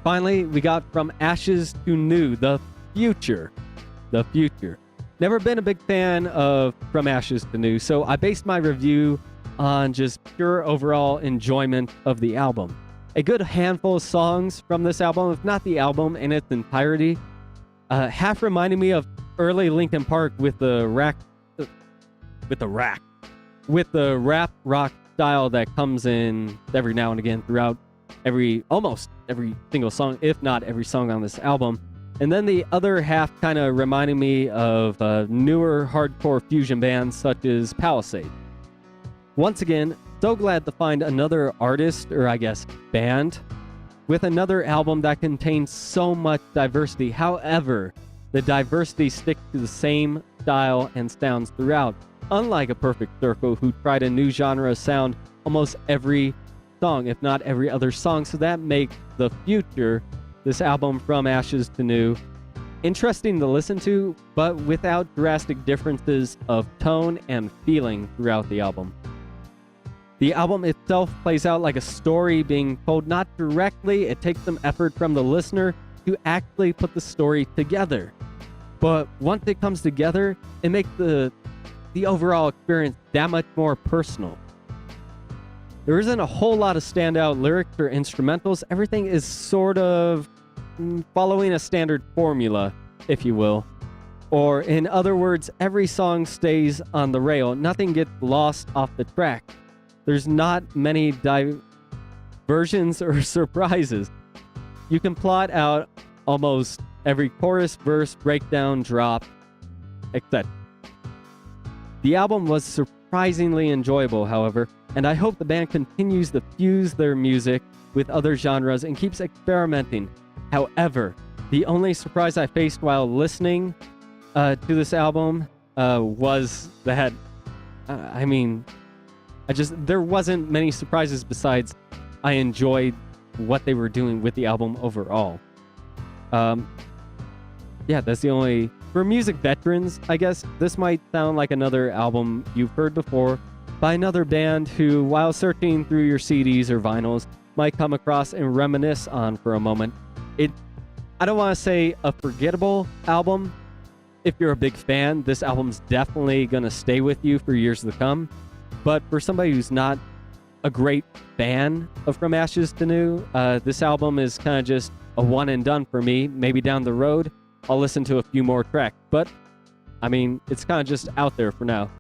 Finally, we got From Ashes to New, The Future. The Future. Never been a big fan of From Ashes to New, so I based my review on just pure overall enjoyment of the album. A good handful of songs from this album, if not the album in its entirety, half reminded me of early Linkin Park with the rap rock style that comes in every now and again throughout almost every single song, if not every song on this album. And then the other half kind of reminding me of newer hardcore fusion bands such as Palisade. Once again, so glad to find another artist, or I guess band, with another album that contains so much diversity. However, the diversity sticks to the same style and sounds throughout, unlike A Perfect Circle, who tried a new genre sound almost every song, if not every other song. So that makes The Future, this album From Ashes to New, interesting to listen to, but without drastic differences of tone and feeling throughout the album. The album itself plays out like a story being told not directly. It takes some effort from the listener to actually put the story together. But once it comes together, it makes the overall experience that much more personal. There isn't a whole lot of standout lyrics or instrumentals. Everything is sort of following a standard formula, if you will. Or in other words, every song stays on the rail. Nothing gets lost off the track. There's not many diversions or surprises. You can plot out almost every chorus, verse, breakdown, drop, etc. The album was surprisingly enjoyable, however, and I hope the band continues to fuse their music with other genres and keeps experimenting. However, the only surprise I faced while listening to this album was that, there wasn't many surprises besides I enjoyed what they were doing with the album overall. That's the only... For music veterans, I guess, this might sound like another album you've heard before by another band who, while searching through your CDs or vinyls, might come across and reminisce on for a moment. I don't want to say a forgettable album. If you're a big fan, this album's definitely going to stay with you for years to come. But for somebody who's not a great fan of From Ashes to New, this album is kind of just a one and done for me. Maybe down the road, I'll listen to a few more tracks. But, it's kind of just out there for now.